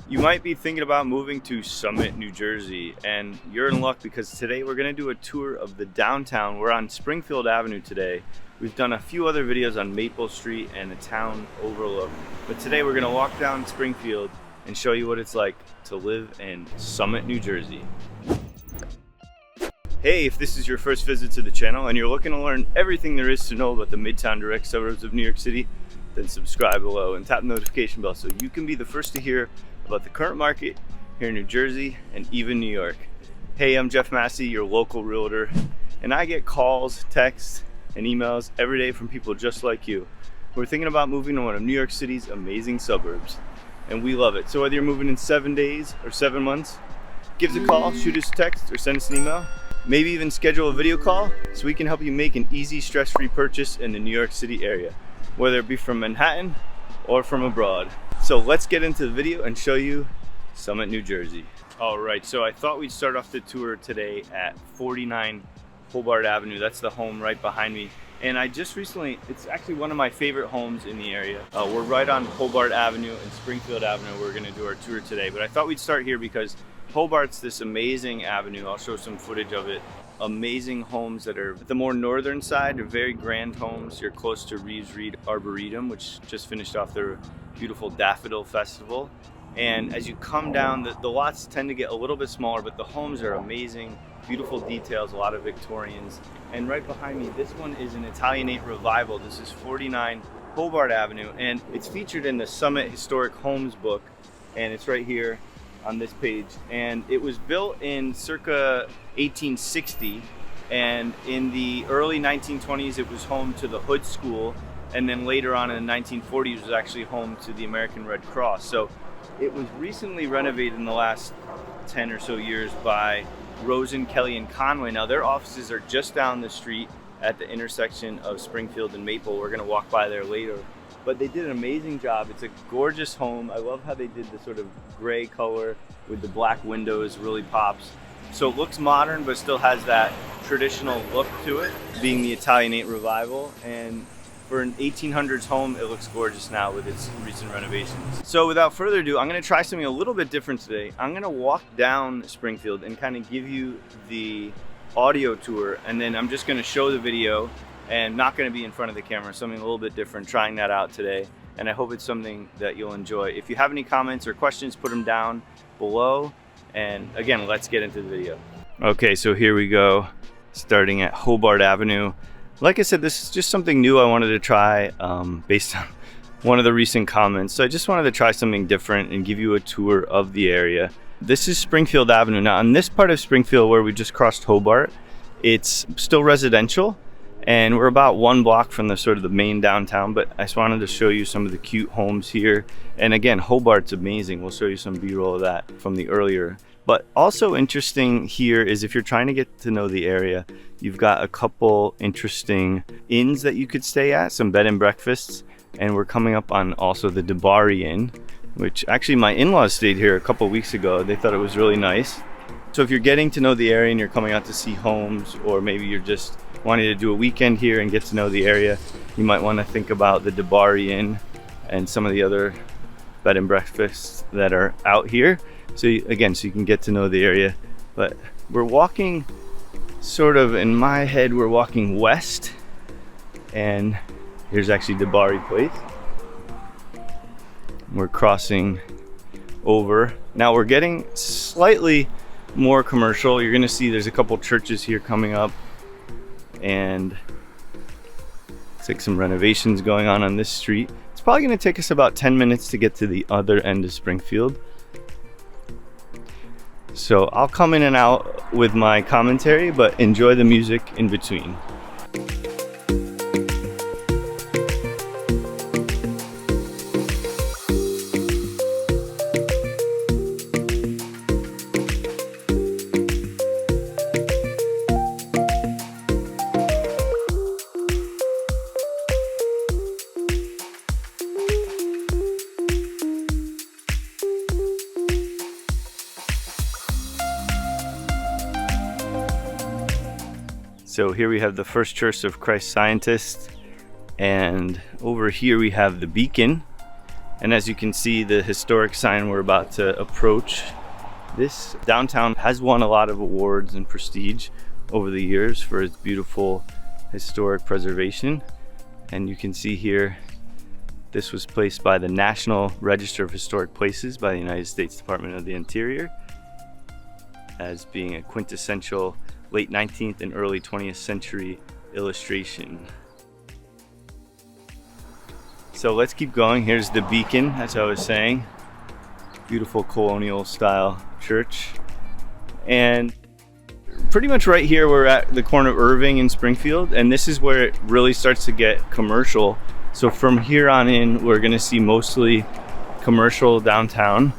You might be thinking about moving to Summit, New Jersey, and you're in luck because today we're going to do a tour of the downtown. We're on Springfield Avenue today. We've done a few other videos on Maple Street and the town overlook, but today we're going to walk down Springfield and show you what it's like to live in Summit, New Jersey. Hey, if this is your first visit to the channel and you're looking to learn everything there is to know about the Midtown direct suburbs of New York City, then subscribe below and tap the notification bell so you can be the first to hear about the current market here in New Jersey and even New York. Hey, I'm Jeff Massey, your local realtor, and I get calls, texts, and emails every day from people just like you who are thinking about moving to one of New York City's amazing suburbs, and we love it. So whether you're moving in 7 days or 7 months, give us a call, shoot us a text, or send us an email. Maybe even schedule a video call so we can help you make an easy, stress-free purchase in the New York City area, whether it be from Manhattan or from abroad. So let's get into the video and show you Summit, New Jersey. All right, so I thought we'd start off the tour today at 49 Hobart Avenue. That's the home right behind me. And I just recently, it's actually one of my favorite homes in the area. We're right on Hobart Avenue and Springfield Avenue. We're gonna do our tour today, but I thought we'd start here because Hobart's this amazing avenue. I'll show some footage of it. Amazing homes that are the more northern side. They're very grand homes. You're close to Reeves Reed Arboretum, which just finished off their beautiful Daffodil Festival. And as you come down, the lots tend to get a little bit smaller, but the homes are amazing. Beautiful details, a lot of Victorians. And right behind me, this one is an Italianate revival. This is 49 Hobart Avenue, and it's featured in the Summit Historic Homes book, and it's right here on this page. And it was built in circa 1860, and in the early 1920s it was home to the Hood School, and then later on in the 1940s it was actually home to the American Red Cross. So it was recently renovated in the last 10 or so years by Rosen, Kelly, and Conway. Now their offices are just down the street at the intersection of Springfield and Maple. We're going to walk by there later, but they did an amazing job. It's a gorgeous home. I love how they did the sort of gray color with the black windows, really pops. So it looks modern, but still has that traditional look to it, being the Italianate revival. And for an 1800s home, it looks gorgeous now with its recent renovations. So without further ado, I'm gonna try something a little bit different today. I'm gonna walk down Springfield and kind of give you the audio tour, and then I'm just gonna show the video and not gonna be in front of the camera, something a little bit different, trying that out today. And I hope it's something that you'll enjoy. If you have any comments or questions, put them down below. And again, let's get into the video. Okay, so here we go, starting at Hobart Avenue. Like I said, this is just something new I wanted to try based on one of the recent comments. So I just wanted to try something different and give you a tour of the area. This is Springfield Avenue. Now on this part of Springfield where we just crossed Hobart, it's still residential, and we're about 1 block from the sort of the main downtown, but I just wanted to show you some of the cute homes here. And again, Hobart's amazing. We'll show you some B-roll of that from the earlier. But also interesting here is if you're trying to get to know the area, you've got a couple interesting inns that you could stay at, some bed and breakfasts. And we're coming up on also the Blvd Inn, which actually my in-laws stayed here a couple weeks ago. They thought it was really nice. So if you're getting to know the area and you're coming out to see homes, or maybe you're just wanting to do a weekend here and get to know the area, you might want to think about the Blvd Inn and some of the other bed and breakfasts that are out here. So again, so you can get to know the area. But we're walking sort of, in my head, we're walking west, and here's actually the Blvd place. We're crossing over. Now we're getting slightly more commercial. You're gonna see there's a couple churches here coming up, and it's like some renovations going on this street. It's probably gonna take us about 10 minutes to get to the other end of Springfield. So I'll come in and out with my commentary, but enjoy the music in between. So here we have the First Church of Christ Scientist, and over here we have the Beacon, And as you can see, the historic sign we're about to approach, this downtown has won a lot of awards and prestige over the years for its beautiful historic preservation. And you can see here, this was placed by the National Register of Historic Places by the United States Department of the Interior as being a quintessential late 19th and early 20th century illustration. So let's keep going. Here's the beacon, as I was saying. Beautiful colonial style church. And pretty much right here, we're at the corner of Irving and Springfield, and this is where it really starts to get commercial. So from here on in, we're gonna see mostly commercial downtown,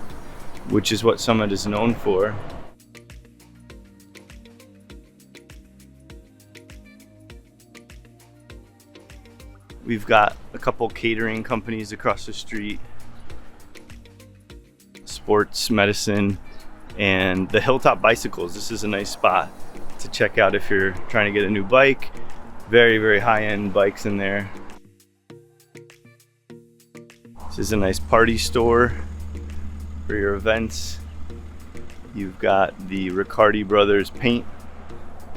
which is what Summit is known for. We've got a couple catering companies across the street, sports medicine, and the Hilltop Bicycles. This is a nice spot to check out if you're trying to get a new bike. Very, very high-end bikes in there. This is a nice party store for your events. You've got the Riccardi Brothers paint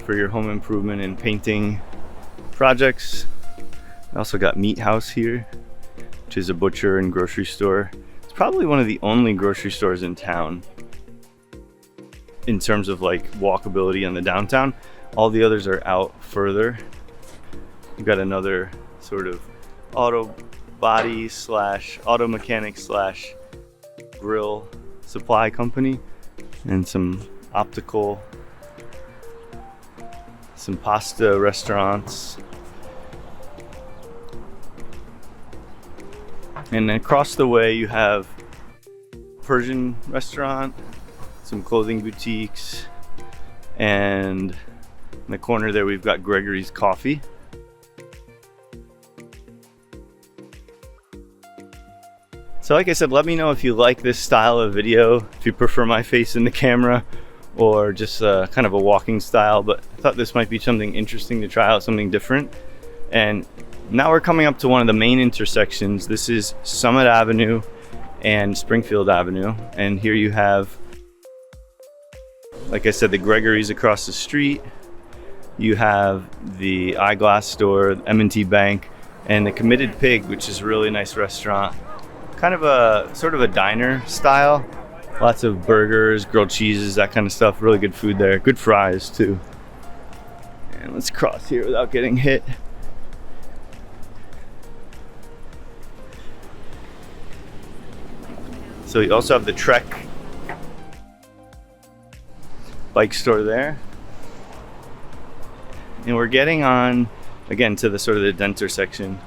for your home improvement and painting projects. I also got Meat House here, which is a butcher and grocery store. It's probably one of the only grocery stores in town in terms of like walkability in the downtown. All the others are out further. You've got another sort of auto body slash auto mechanic slash grill supply company, and some optical, some pasta restaurants. And across the way you have Persian restaurant, some clothing boutiques, and in the corner there we've got Gregory's Coffee. So like I said, let me know if you like this style of video, if you prefer my face in the camera or just kind of a walking style, but I thought this might be something interesting to try out, something different. And now we're coming up to one of the main intersections. This is Summit Avenue and Springfield Avenue. And here you have, like I said, the Gregory's across the street. You have the eyeglass store, M&T Bank, and the Committed Pig, which is a really nice restaurant. Kind of a sort of a diner style. Lots of burgers, grilled cheeses, that kind of stuff. Really good food there. Good fries too. And let's cross here without getting hit. So you also have the Trek bike store there. And we're getting on, again, to the sort of the denser section.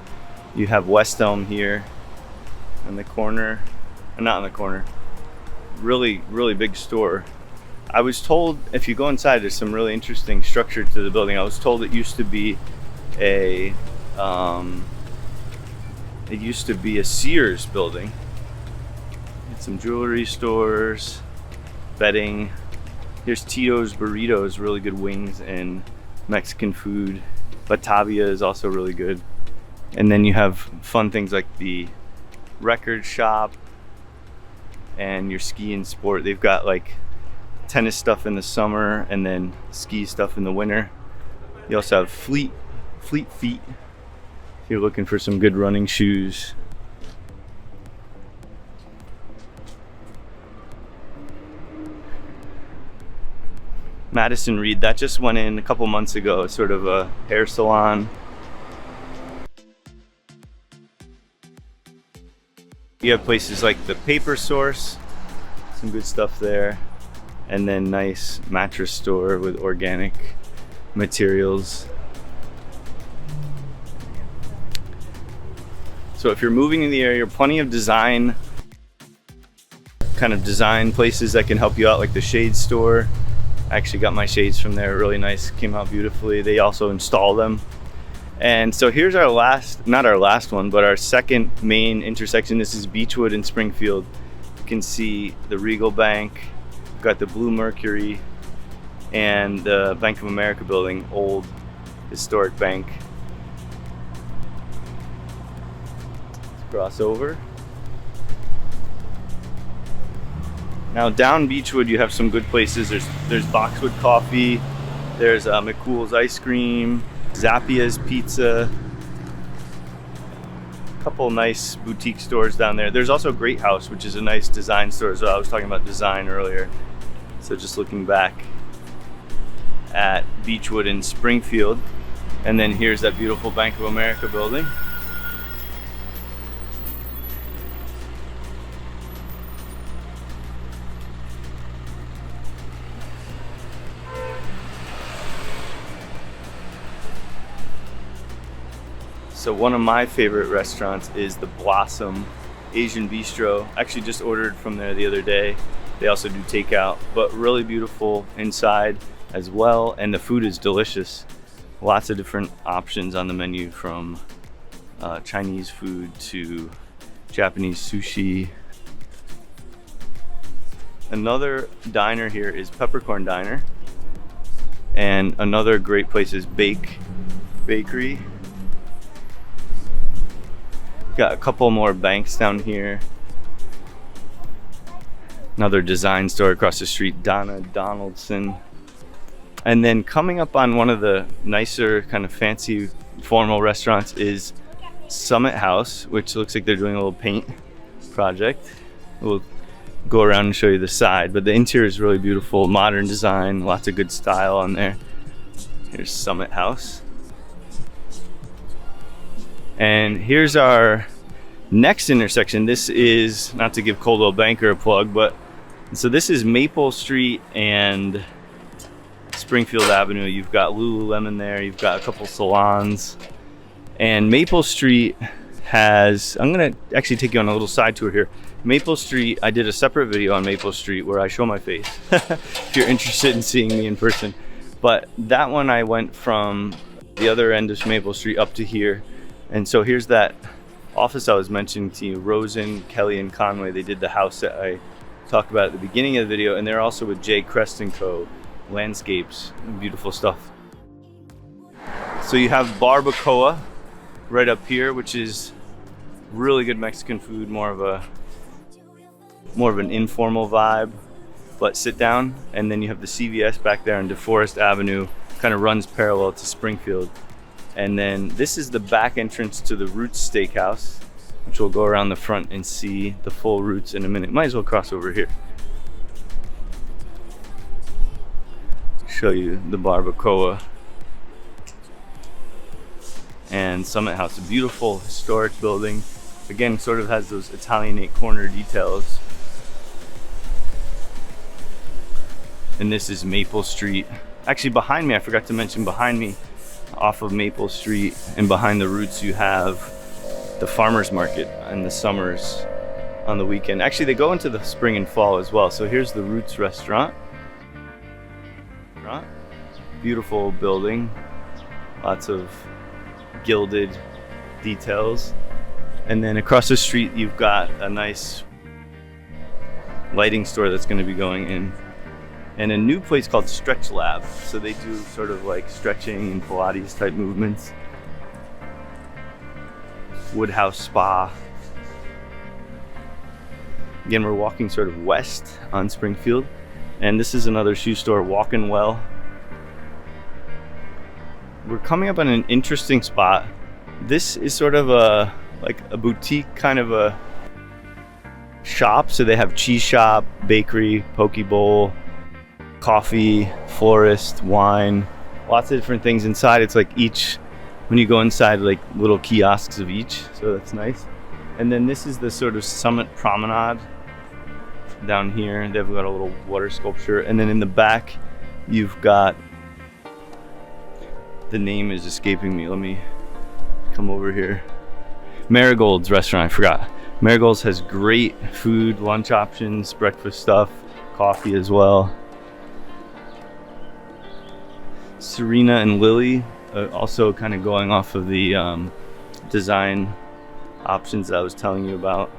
You have West Elm here in the corner, not in the corner, really, really big store. I was told, if you go inside, there's some really interesting structure to the building. I was told it used to be a Sears building. Some jewelry stores, bedding. Here's Tito's Burritos, really good wings and Mexican food. Batavia is also really good. And then you have fun things like the record shop and your ski and sport. They've got like tennis stuff in the summer and then ski stuff in the winter. You also have Fleet Feet if you're looking for some good running shoes. Madison Reed, that just went in a couple months ago, sort of a hair salon. You have places like the Paper Source, some good stuff there, and then nice mattress store with organic materials. So if you're moving in the area, plenty of design places that can help you out, like the Shade Store. I actually got my shades from there, really nice, came out beautifully. They also install them. And so here's our not our last one, but our second main intersection. This is Beechwood and Springfield. You can see the Regal Bank, got the Blue Mercury, and the Bank of America building, old historic bank. Let's cross over. Now down Beechwood, you have some good places. There's Boxwood Coffee, there's McCool's Ice Cream, Zappia's Pizza, a couple nice boutique stores down there. There's also Great House, which is a nice design store as well. I was talking about design earlier. So just looking back at Beechwood and Springfield. And then here's that beautiful Bank of America building. So one of my favorite restaurants is the Blossom Asian Bistro. Actually just ordered from there the other day. They also do takeout, but really beautiful inside as well. And the food is delicious. Lots of different options on the menu, from Chinese food to Japanese sushi. Another diner here is Peppercorn Diner. And another great place is Bakery. Got a couple more banks down here. Another design store across the street, Donna Donaldson. And then coming up on one of the nicer, kind of fancy, formal restaurants is Summit House, which looks like they're doing a little paint project. We'll go around and show you the side, but the interior is really beautiful, modern design, lots of good style on there. Here's Summit House. And here's our next intersection. This is, not to give Coldwell Banker a plug, but so this is Maple Street and Springfield Avenue. You've got Lululemon there, you've got a couple salons. And Maple Street has, I'm gonna actually take you on a little side tour here. Maple Street, I did a separate video on Maple Street where I show my face, if you're interested in seeing me in person. But that one I went from the other end of Maple Street up to here. And so here's that office I was mentioning to you, Rosen, Kelly, and Conway. They did the house that I talked about at the beginning of the video, and they're also with J. Crest & Co. Landscapes, beautiful stuff. So you have Barbacoa right up here, which is really good Mexican food, more of an informal vibe, but sit down. And then you have the CVS back there on DeForest Avenue, kind of runs parallel to Springfield. And then this is the back entrance to the Roots Steakhouse, which we'll go around the front and see the full Roots in a minute. Might as well cross over here. Show you the Barbacoa and Summit House, a beautiful historic building. Again, sort of has those Italianate corner details. And this is Maple Street. Actually behind me, I forgot to mention, behind me off of Maple Street and behind the Roots, you have the farmers market in the summers on the weekend. Actually, they go into the spring and fall as well. So here's the Roots restaurant. Beautiful building, lots of gilded details. And then across the street, you've got a nice lighting store that's going to be going in, and a new place called Stretch Lab. So they do sort of like stretching and Pilates type movements. Woodhouse Spa. Again, we're walking sort of west on Springfield, and this is another shoe store, Walkin' Well. We're coming up on an interesting spot. This is sort of like a boutique kind of a shop. So they have cheese shop, bakery, poke bowl, coffee, florist, wine, lots of different things inside. It's like each, when you go inside, like little kiosks of each, so that's nice. And then this is the sort of Summit Promenade down here. They've got a little water sculpture, and then in the back you've got, the name is escaping me, let me come over here, Marigold's restaurant. I forgot. Marigold's has great food, lunch options, breakfast stuff, coffee as well. Serena and Lily, also kind of going off of the design options that I was telling you about.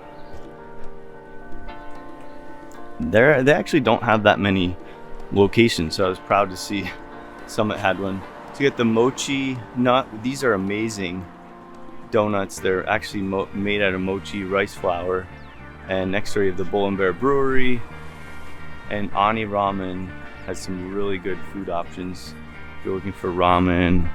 They actually don't have that many locations, so I was proud to see Summit had one. To get the mochi nut, these are amazing donuts. They're actually made out of mochi rice flour. And next door you have the Bull and Bear Brewery. And Ani Ramen has some really good food options if you're looking for ramen.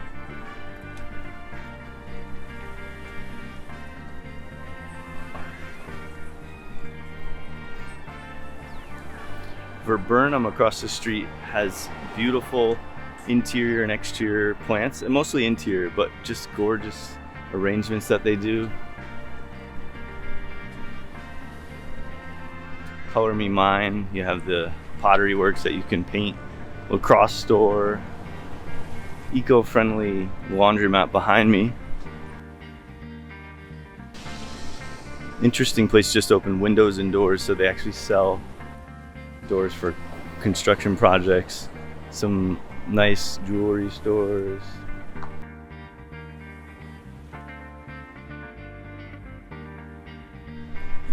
Viburnum across the street has beautiful interior and exterior plants, and mostly interior, but just gorgeous arrangements that they do. Color Me Mine, you have the pottery works that you can paint, lacrosse store, eco-friendly laundromat behind me. Interesting place just opened, Windows and Doors, so they actually sell doors for construction projects. Some nice jewelry stores.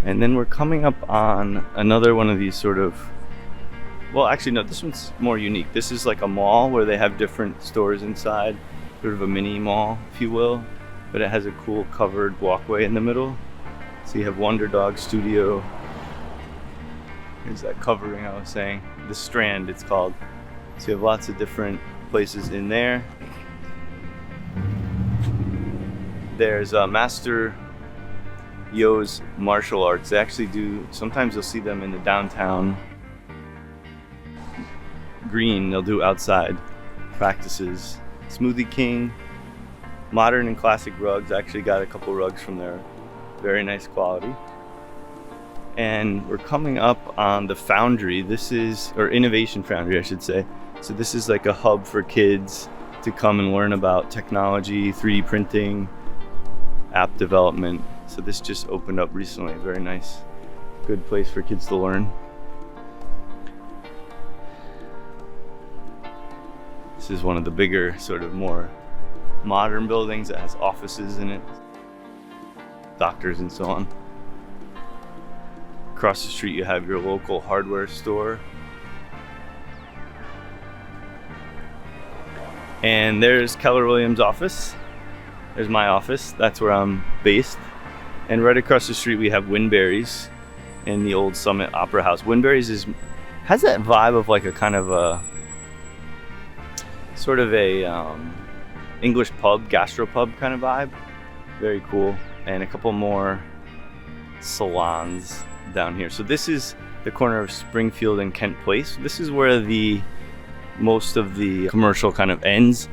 And then we're coming up on another one of these sort of, well, actually no, this one's more unique. This is like a mall where they have different stores inside, sort of a mini mall, if you will, but it has a cool covered walkway in the middle. So you have Wonder Dog Studio. Here's that covering I was saying. The Strand, it's called. So you have lots of different places in there. There's Master Yo's Martial Arts. They actually do, sometimes you'll see them in the downtown green. They'll do outside practices. Smoothie King, modern and classic rugs. I actually got a couple rugs from there. Very nice quality. And we're coming up on the Foundry. This is, or Innovation Foundry, I should say. So this is like a hub for kids to come and learn about technology, 3D printing, app development. So this just opened up recently. Very nice, good place for kids to learn. This is one of the bigger, sort of more modern buildings that has offices in it, doctors and so on. Across the street you have your local hardware store. And there's Keller Williams' office. There's my office. That's where I'm based. And right across the street we have Winberry's in the old Summit Opera House. Winberry's has that vibe of like a kind of a sort of a English pub, gastropub kind of vibe. Very cool. And a couple more salons down here. So this is the corner of Springfield and Kent Place. This is where the most of the commercial kind of ends,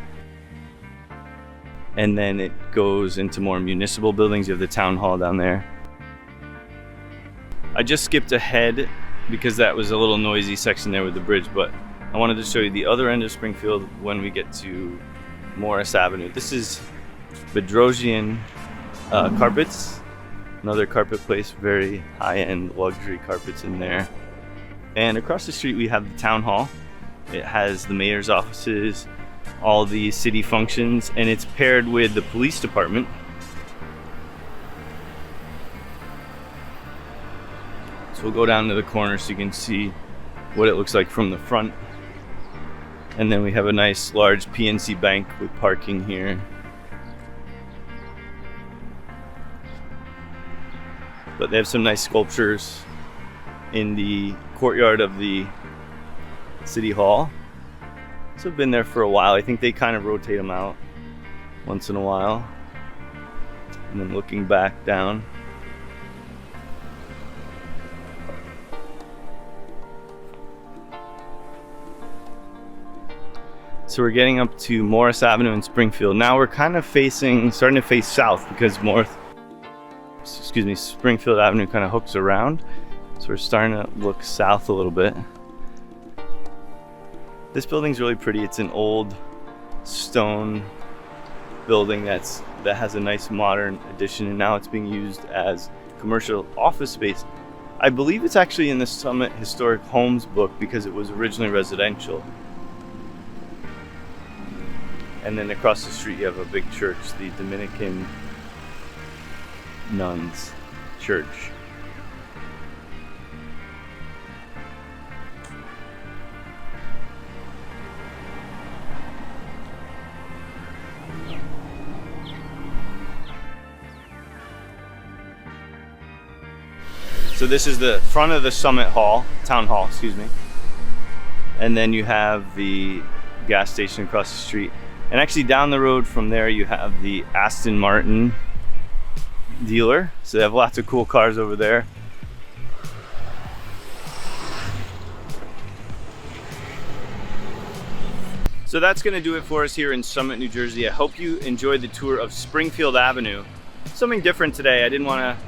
and then it goes into more municipal buildings. You have the town hall down there. I just skipped ahead because that was a little noisy section there with the bridge, but I wanted to show you the other end of Springfield when we get to Morris Avenue. This is Bedrosian Carpets, another carpet place, very high-end luxury carpets in there. And across the street we have the town hall. It has the mayor's offices, all the city functions, and it's paired with the police department. So we'll go down to the corner so you can see what it looks like from the front. And then we have a nice large PNC Bank with parking here. But they have some nice sculptures in the courtyard of the City Hall. So I've been there for a while. I think they kind of rotate them out once in a while. And then looking back down, so we're getting up to Morris Avenue in Springfield. Now we're kind of starting to face south because Springfield Avenue kind of hooks around. So we're starting to look south a little bit. This building's really pretty. It's an old stone building that has a nice modern addition, and now it's being used as commercial office space. I believe it's actually in the Summit Historic Homes book because it was originally residential. And then across the street you have a big church, the Dominican Nuns Church. So this is the front of the Summit Hall, Town Hall, excuse me. and then you have the gas station across the street. And actually down the road from there you have the Aston Martin dealer. So they have lots of cool cars over there. So that's going to do it for us here in Summit, New Jersey. I hope you enjoyed the tour of Springfield Avenue. Something different today. I didn't want to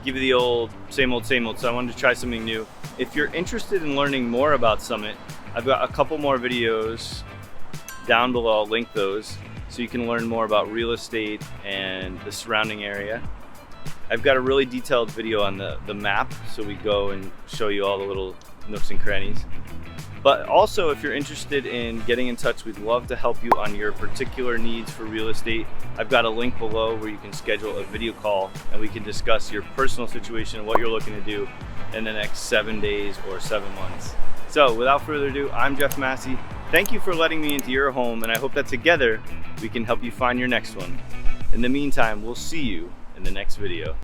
give you the old, same old, so I wanted to try something new. If you're interested in learning more about Summit, I've got a couple more videos down below. I'll link those so you can learn more about real estate and the surrounding area. I've got a really detailed video on the map, so we go and show you all the little nooks and crannies. But also, if you're interested in getting in touch, we'd love to help you on your particular needs for real estate. I've got a link below where you can schedule a video call and we can discuss your personal situation and what you're looking to do in the next 7 days or 7 months. So without further ado, I'm Jeff Massey. Thank you for letting me into your home, and I hope that together we can help you find your next one. In the meantime, we'll see you in the next video.